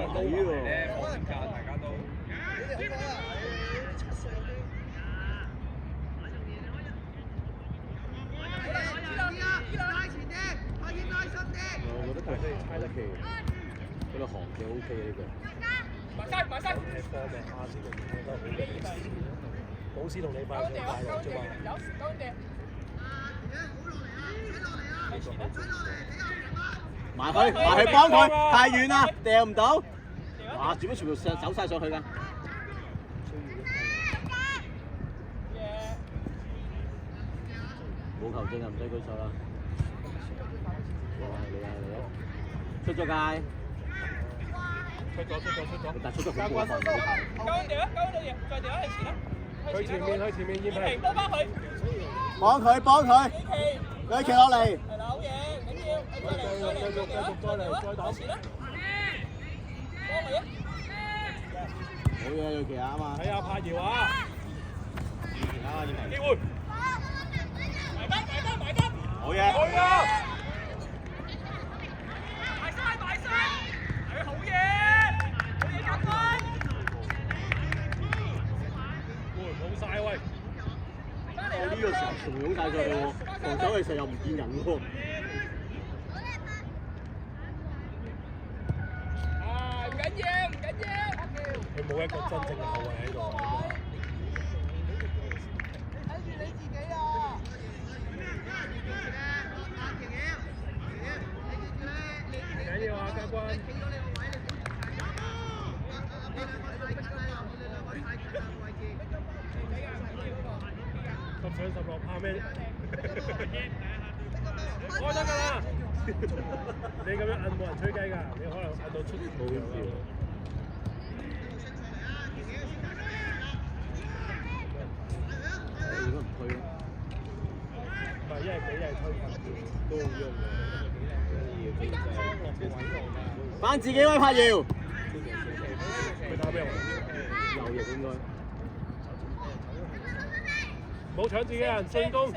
人撈埋咧，放假大家都。我覺得佢猜得佢嗰個行嘅 OK 呢個。埋晒。係貨嘅亞視嘅，覺得好嘅。保斯同你快上快落啫嘛。埋去幫佢，太遠啦，掟唔到。哇！做乜全部走晒上去㗎？冇球證啊，唔使舉手啦。嚟啊！出咗界。但出咗好過分。去前面燕平。幫佢，佢企落嚟。繼續再嚟，再打。好嘢，要騎下啊嘛。睇下柏瑤啊！機會。好嘢。冇晒喂！呢個時候重湧晒上去喎，防守嘅時候又唔見人喎。唔緊要。佢冇一個真正嘅後衞喺度。睇住你自己啊！唔緊要啊，家軍。10上16怕咩？開得㗎啦！你咁樣摁冇人吹雞㗎，你可能摁到出冇樣㗎。如果唔推，唔係一係俾一係推都好用嘅。翻自己位柏瑤。佢打邊位？右翼應該。冇搶自己人，進攻。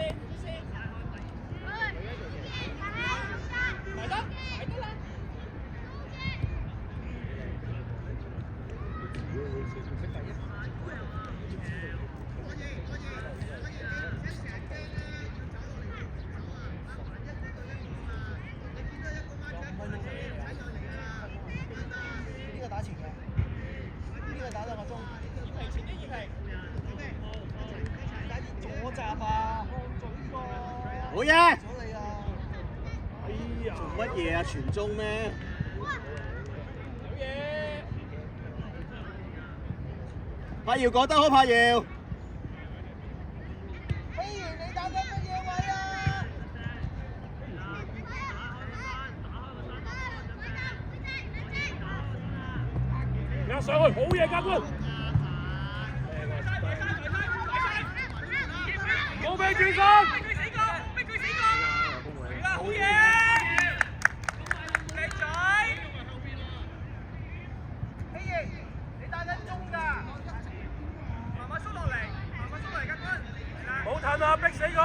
呢個打前嘅，呢個打2個鐘。左閘啊，好嘢！咗你啊！哎呀！做乜嘢啊？傳中咩？柏瑤講得好，柏瑤。飛完你打緊乜嘢位啊？壓上去，好嘢，家軍！冇俾轉身！好嘢！靚仔！飛完你打緊中㗎，慢慢縮落嚟，家軍。冇褪啊！逼死佢！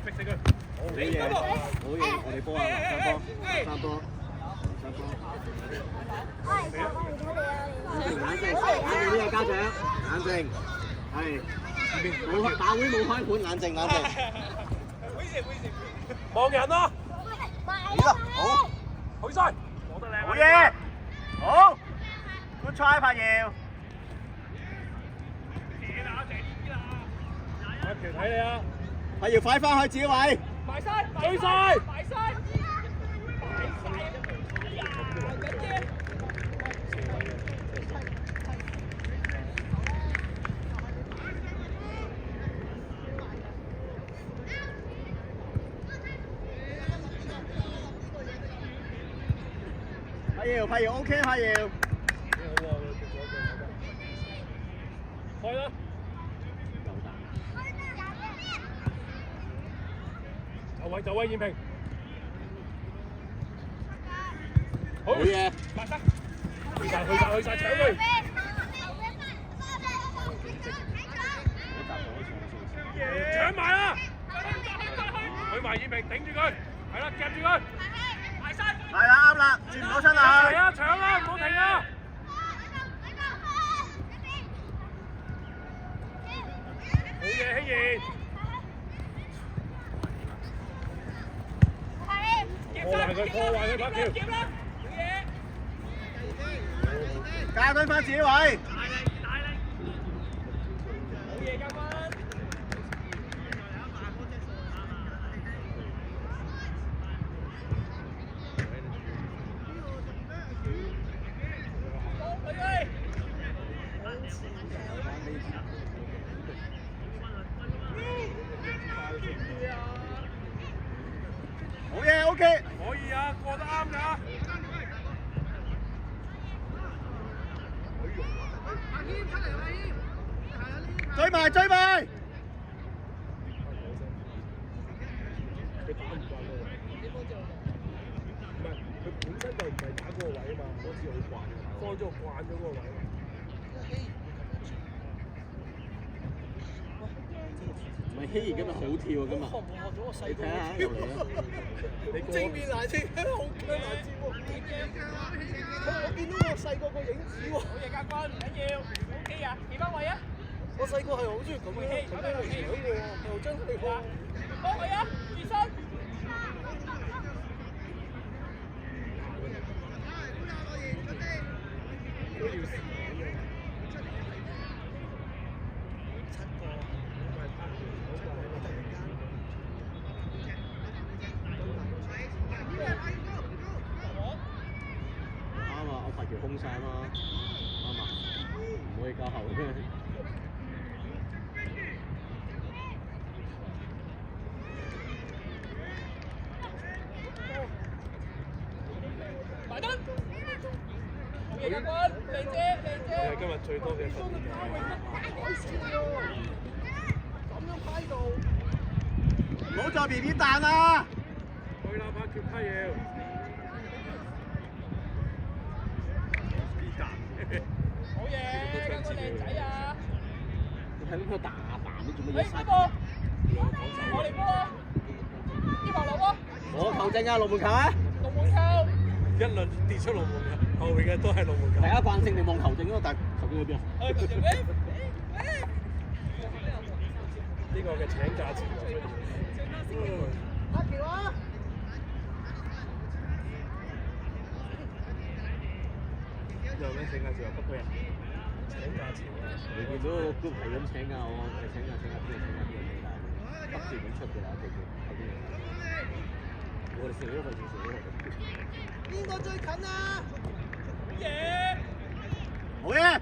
逼死佢！好嘢，我哋波啊，三波。冷靜呢個家長，冷靜，係冇大會冇開盤，冷靜。望人啊！好，去晒，攞得靚！好嘢，好 ，good try 柏瑤。阿橋睇你啊！柏瑤快翻去自己位，追晒！柏瑤 OK， 柏瑤。開啦！就位，燕平。好嘢。去晒，搶佢！搶埋啊！去埋燕平，頂住佢，係啦，夾住佢。係啦啱啦，轉唔到身係啦佢。啊，搶啊，唔好停啊！好嘢，希賢。破壞佢，破壞佢把橋。夾啦，好嘢！加對翻自己位。好嘢，嘉賓！好嘢 OK。可以啊，過得啱㗎。追埋追埋。佢打唔慣嗰個位，唔係佢本身就唔係打嗰個位啊嘛，好似好慣，放咗慣咗嗰個位啊嘛。唔係希兒今日好跳啊今日。你睇下入嚟啊！正面難稱，好強難接喎！我見到我細個個影子喎。好嘢，嘉賓，唔緊要，OK 啊，幾多位啊？我細個係好中意咁樣咁樣嚟搶嘅喎，又真係喎。多位啊，轉身。啱啊！我罰條空晒啊嘛，啱啊，唔可以交後嘅。埋單。好嘢，嘉賓，靚姐，靚係姐。今日最多嘅訓練。咁樣批到，唔好再 BB 彈啦！去啦，拍決批要。好嘢，嘉賓靚仔啊！你睇佢打彈，你做乜哎，嘢？邊個？我嚟波啊！呢球流啊！我球證啊，龍門球啊！龍門球。一輪跌出龍門嘅，後邊嘅都係龍門球。大家慣性地望球證嗰個，但球證喺邊啊？球證咩？呢個嘅請假潮就出現。阿橋啊！有咩請假潮？不過人請假潮。你見到個 group 係咁請㗎，我係請㗎，邊個請㗎，不斷咁出㗎啦，後邊。我哋成日都費事成日都費事。邊個最近啊？好嘢！好嘢！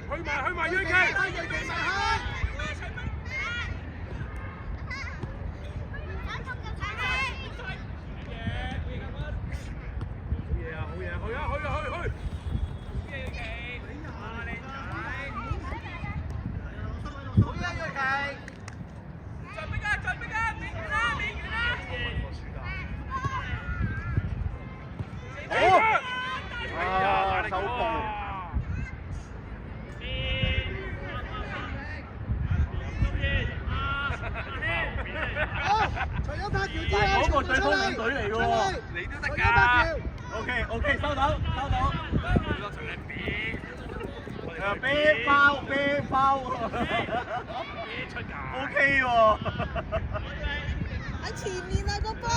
去埋約基。嗰個對方領隊嚟㗎喎，你都得㗎。OK，收到。啤包。OK 喎。喺前面啊個波！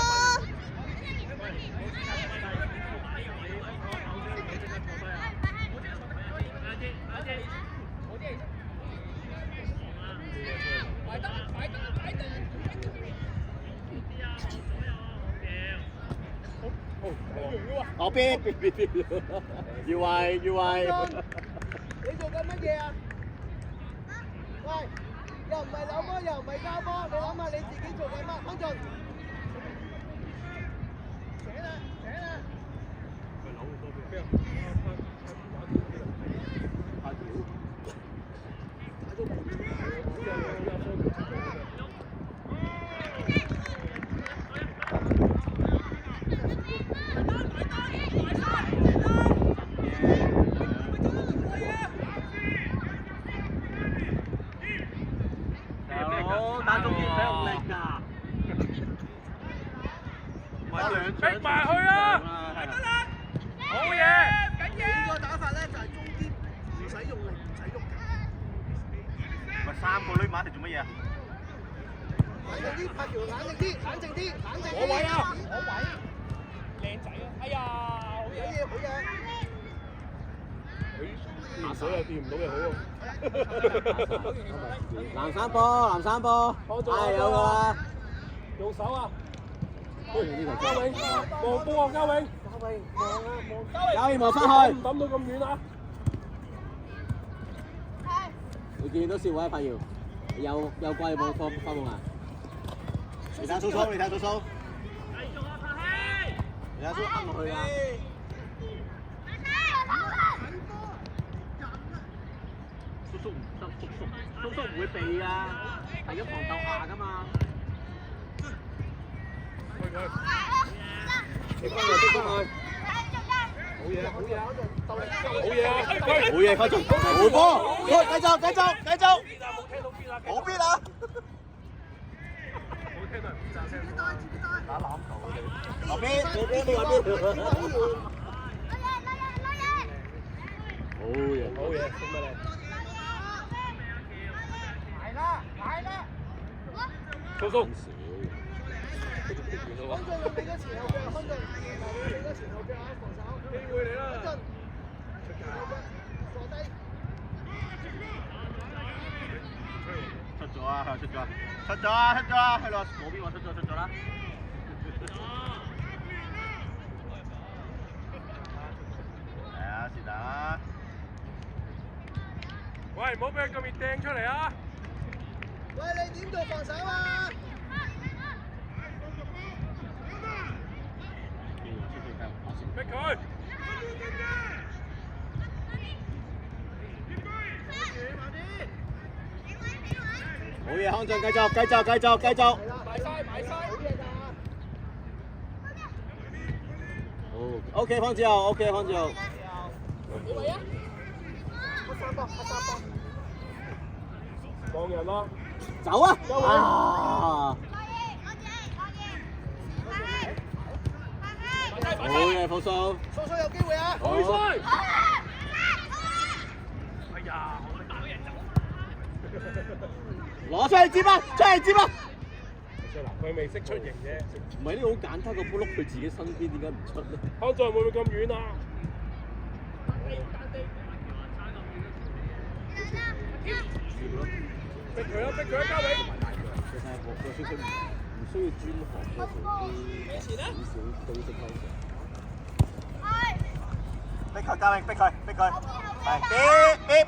我啤，要位。你做緊乜嘢啊？喂，又唔係扭波，又唔係交波，你諗下你自己做緊乜？康俊，醒啦！打中堅使用力㗎，逼埋去啊！ 3個女馬條做乜嘢啊？冷靜啲，柏橋冷靜啲，冷靜啲，冷靜啲。我位啊！我位。靚仔啊！哎呀，好好嘢！嘢，好嘢。佢水又掂唔到嘅好喎。藍山波，藍山波，係有㗎啦。用手啊！呢個嘉永，望波啊！嘉永，交易望翻去，唔抌到咁遠啊！你見到少位發耀，又怪冇放發夢啊！你睇蘇蘇，你睇蘇蘇，繼續啊，拍戲！你睇蘇啱落去啦。叔叔唔會避㗎，係咁防鬥下㗎嘛。去佢，你翻嚟，逼翻去。好嘢，好嘢，鬥力，好嘢啊！好嘢，開進，好波，繼續，冇聽到邊啊？冇邊啊？冇聽到人邊聲。打籃球啊你！嗰邊，好嘢，好嘢，識乜咧？嚟啦，嚟啦。蘇蘇，康俊用你嘅前後腳，康俊，用你嘅前後腳啊，防守。機會嚟啦！康俊，前後腳，坐低。出咗啊！出咗啊！出咗啊！出咗啊！去咯，嗰邊話出咗啦。係啊，是但啊！喂，唔好俾佢咁易掟出嚟啊！喂，你點做防守啊？逼佢！好嘢，康俊，繼續。埋晒。好嘢㗎。好 ，OK， 方子豪，OK， 方子豪。你位啊？黑三波。望人啦！走啊！啊！好嘢，復蘇。蘇蘇有機會啊！好衰！哎呀，我打人走。攞出嚟接啊！嗱，佢未識出型啫。唔係呢個好簡單個波碌佢自己身邊，點解唔出咧？康俊會唔會咁遠啊？逼佢啦，嘉永！其實我少少唔需要專學嘅做啲少少對式方式。逼佢，嘉永，逼佢，係，逼！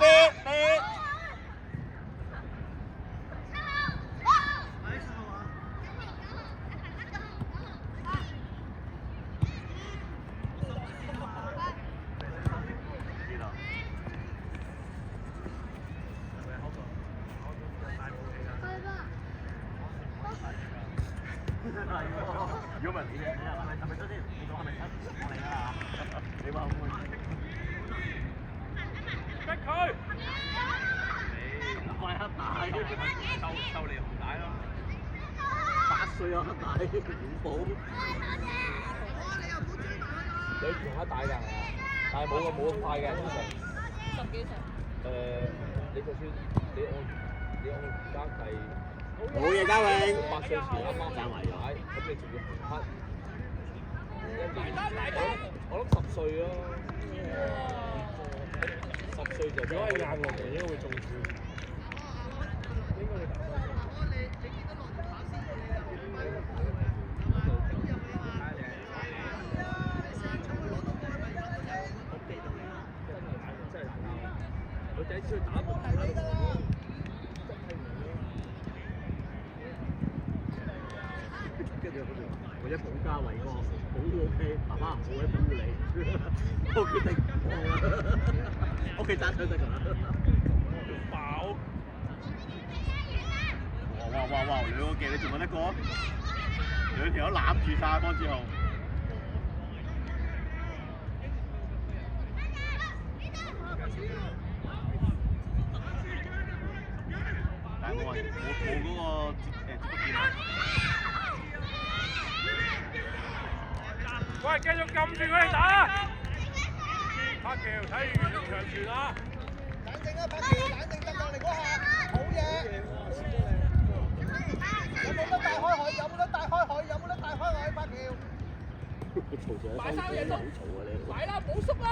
如果唔係你係咪出先？你講係咪出？我嚟啦！你話會唔會？逼佢！快黑帶，收你紅帶咯8歲有黑帶，恐怖。你紅黑帶㗎，但係冇咁快嘅通常。10幾歲。你就算你按而家計。好嘢，嘉永。 8歲前啱啱爭埋咗，咁你仲要紅黑我諗10歲咯，10歲就如果係硬落嚟應該會中招，應該會打翻。我第一次去打波睇到。或者保家衞國，保 OK，爸爸唔好喺保護你，我決定唔放啦，屋企揸槍得㗎啦。爆！哇！兩個技你仲揾得過？兩條友攬住晒方志豪。但係我話冇嗰個接觸點啊！喂，繼續撳住佢哋打！黑橋睇完長傳啊！靜啊，拍球冷靜得落嚟嗰下，好嘢。有冇得大開佢？有冇得大開佢？有冇得大開佢？拍球。嘈住喺方面好嘈啊你。嚟啦，冇縮啦！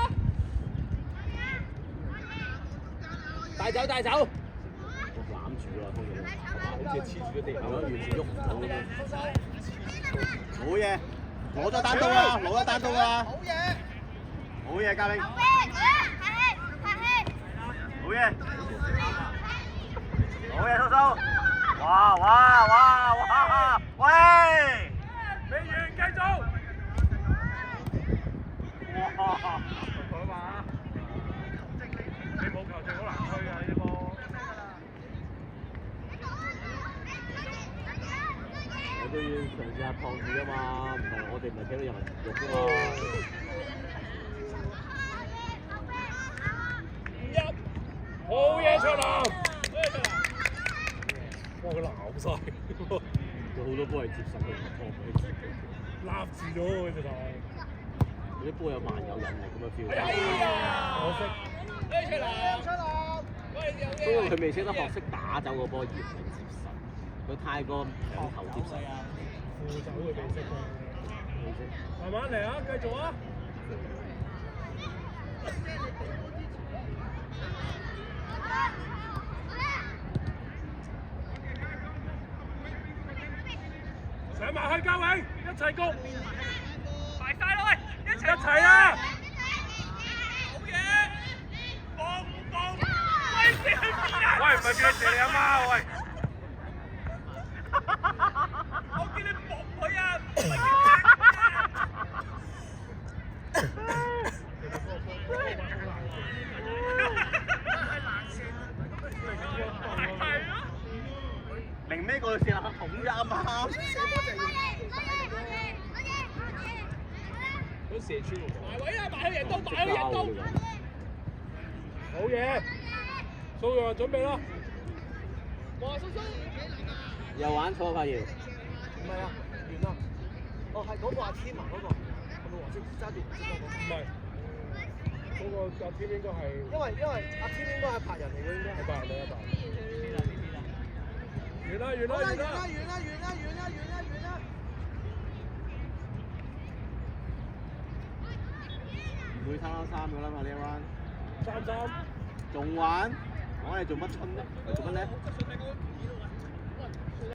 帶走帶走！我攬住啦，方面好似黐住咗地下，完全喐唔到咁樣。好嘢，攞咗單刀啦，攞咗單刀啦，好嘢。好嘢，嘉榮，好嘢，好嘢，蘇蘇，哇哇哇哇，喂，未完，繼續！哇！佢嘛？你冇球證好難吹啊！呢啲波。我都要嘗試下抗住啊嘛，唔係我哋唔係睇到有人肉㗎嘛。好嘢出籃！哇！佢鬧晒，有好多波係接實佢唔錯嘅，立住咗佢直頭。嗰啲波有萬有引力咁嘅 feel。哎呀！可惜。出籃！出籃！不過佢未識得學識打走個波，而唔係接實。佢太過兩頭接實。副手佢未識啊！未識。慢慢嚟啊！繼續啊！上埋去嘉永，一齊攻！埋晒啦喂，一齊啊！好嘢！放唔放？喂，射去邊啊？喂，唔係叫你射你阿媽喂！我叫你搏佢啊！係咯，零尾個射下桶啫啱啱。都射穿喎！埋位啊！埋去人刀，埋去人刀！好嘢！蘇陽準備啦！哇！蘇蘇！又玩錯發現。唔係啊，完啦。哦，係嗰個阿天啊，嗰個係咪黃色揸住嗰個？唔係，嗰個阿天應該係。因為阿天應該係白人嚟嘅，應該係白人嚟啊白。完啦完啦完啦！完啦！唔會3-3㗎啦嘛呢一彎。3-3。仲玩？我哋做乜春咧？做乜咧？